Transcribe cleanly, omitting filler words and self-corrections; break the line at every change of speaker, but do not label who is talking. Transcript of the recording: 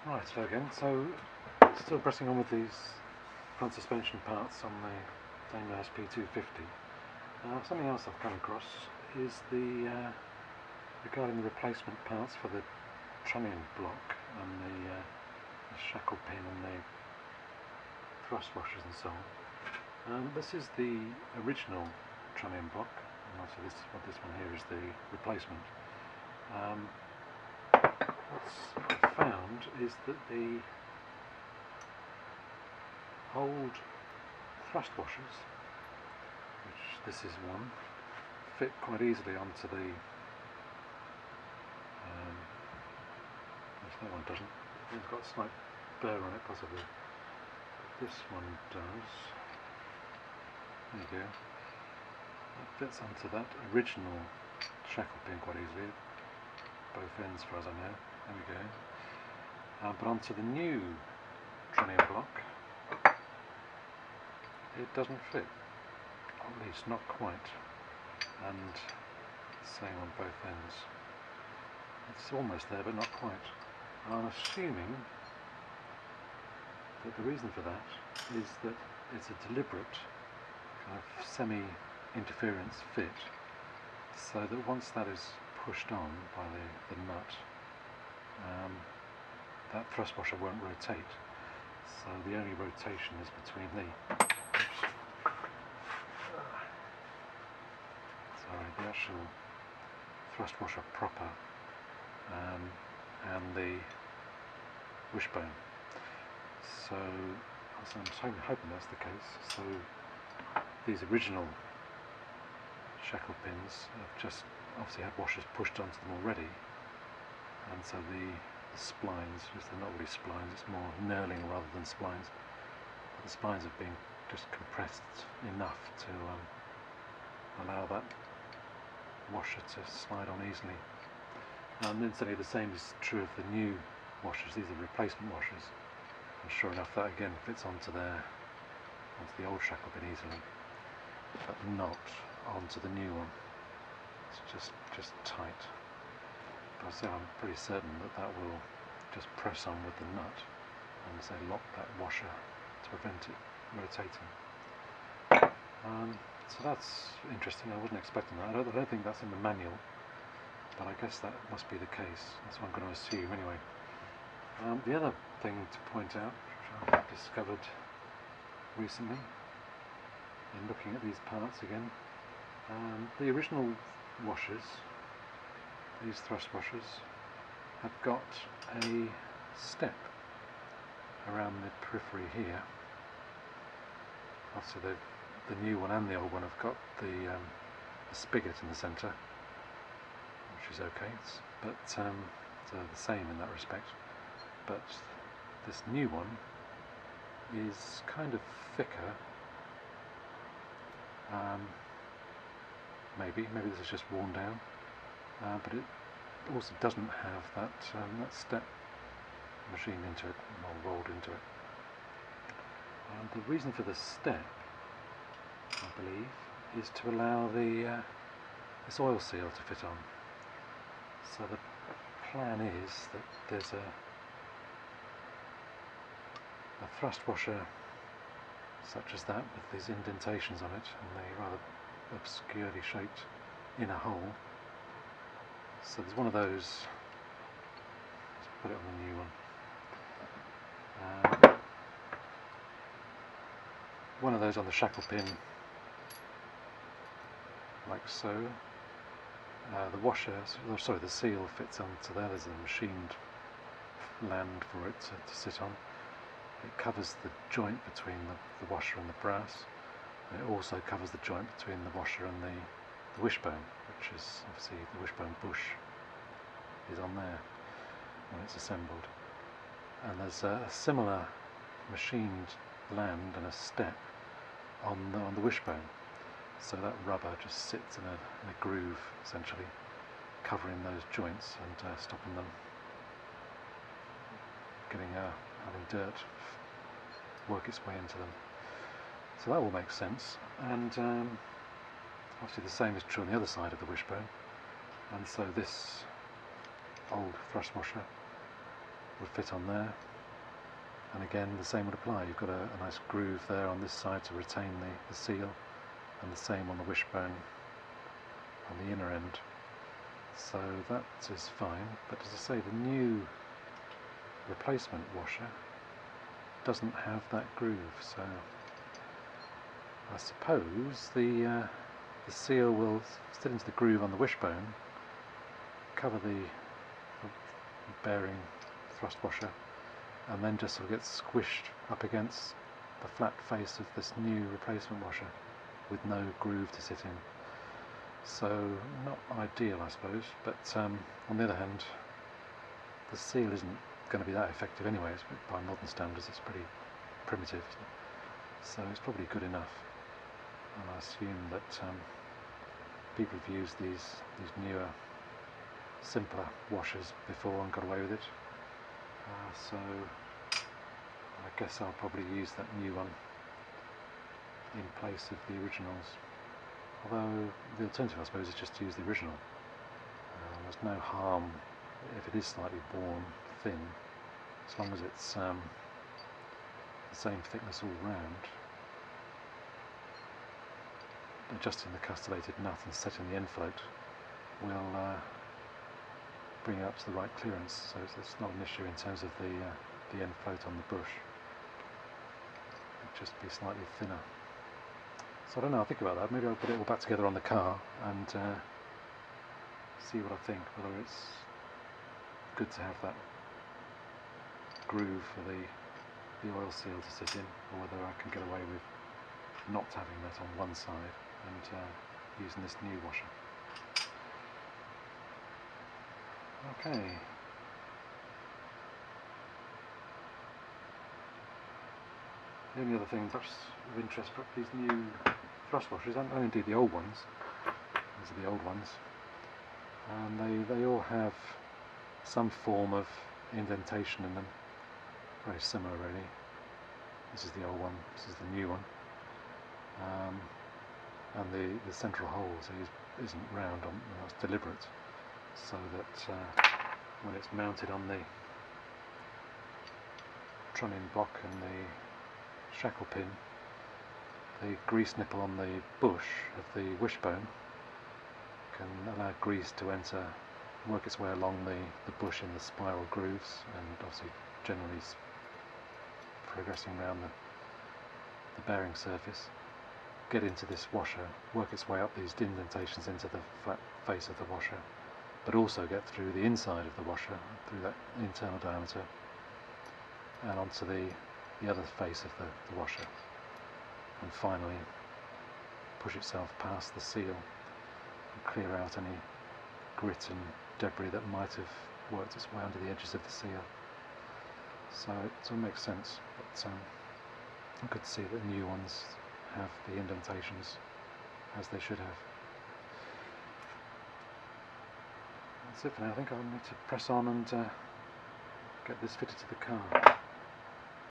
Right, hello again. So, still pressing on with these front suspension parts on the Daimler SP250. Something else I've come across is regarding the replacement parts for the trunnion block and the shackle pin and the thrust washers and so on. This is the original trunnion block, and also what this one here is the replacement. What I've found is that the old thrust washers, which this is one, fit quite easily onto the that one doesn't. It's got a slight burr on it possibly, but this one does. There you go. That fits onto that original shackle pin quite easily, both ends as far as I know. There we go. But onto the new trunnion block, it doesn't fit, at least not quite, and same on both ends. It's almost there but not quite. I'm assuming that the reason for that is that it's a deliberate kind of semi-interference fit, so that once that is pushed on by the nut, that thrust washer won't rotate. So the only rotation is between the actual thrust washer proper and the wishbone. So I'm hoping that's the case. So these original shackle pins have just obviously had washers pushed onto them already, and so the splines, because they're not really splines, it's more knurling rather than splines, but the splines have been just compressed enough to allow that washer to slide on easily. And incidentally, the same is true of the new washers. These are replacement washers, and sure enough that again fits onto the old shackle pin easily, but not onto the new one. It's just tight. But I say I'm pretty certain that will just press on with the nut and say lock that washer to prevent it rotating. So that's interesting. I wasn't expecting that. I don't think that's in the manual, but I guess that must be the case. That's what I'm going to assume anyway. The other thing to point out, which I've discovered recently in looking at these parts again, the original washers, these thrust washers, have got a step around the periphery here. Also the new one and the old one have got the spigot in the centre, which is okay, but so the same in that respect. But this new one is kind of thicker. Maybe this is just worn down, but it also doesn't have that step machined into it or rolled into it. The reason for the step, I believe, is to allow this oil seal to fit on. So the plan is that there's a thrust washer such as that with these indentations on it and the rather obscurely shaped inner hole. So there's one of those. Let's put it on the new one. One of those on the shackle pin, like so. The washer, the seal fits onto there. There's a machined land for it to sit on. It covers the joint between the washer and the brass. And it also covers the joint between the washer and the wishbone, which is obviously the wishbone bush is on there when it's assembled. And there's a similar machined land and a step on the wishbone. So that rubber just sits in a groove, essentially, covering those joints and stopping them having dirt work its way into them. So that all makes sense. And obviously the same is true on the other side of the wishbone. And so this old thrust washer would fit on there, and again the same would apply. You've got a nice groove there on this side to retain the seal, and the same on the wishbone on the inner end. So that is fine, but as I say, the new replacement washer doesn't have that groove, so I suppose the seal will sit into the groove on the wishbone, cover the bearing thrust washer, and then just sort of get squished up against the flat face of this new replacement washer with no groove to sit in. So not ideal, I suppose, but on the other hand, the seal isn't going to be that effective anyway. By modern standards it's pretty primitive, so it's probably good enough, and I assume that people have used these newer, simpler washers before and got away with it, so I guess I'll probably use that new one in place of the originals. Although the alternative, I suppose, is just to use the original. There's no harm if it is slightly worn thin, as long as it's the same thickness all round. Adjusting the castellated nut and setting the end float will bring it up to the right clearance, so it's not an issue in terms of the end float on the bush. It'll just be slightly thinner. So I don't know, I'll think about that. Maybe I'll put it all back together on the car and see what I think, whether it's good to have that groove for the oil seal to sit in, or whether I can get away with not having that on one side and using this new washer. Okay. The only other thing perhaps of interest, these new thrust washers, and indeed the old ones, these are the old ones, and they all have some form of indentation in them, very similar really. This is the old one, this is the new one, and the central hole isn't round, that's deliberate, so that when it's mounted on the trunnion block and the shackle pin, the grease nipple on the bush of the wishbone can allow grease to enter, work its way along the bush in the spiral grooves, and obviously generally progressing around the bearing surface, get into this washer, work its way up these indentations into the flat face of the washer, but also get through the inside of the washer, through that internal diameter, and onto the other face of the washer, and finally push itself past the seal and clear out any grit and debris that might have worked its way under the edges of the seal. So it all makes sense, but good to see that the new ones have the indentations as they should have. That's it for now. I think I'll need to press on and get this fitted to the car.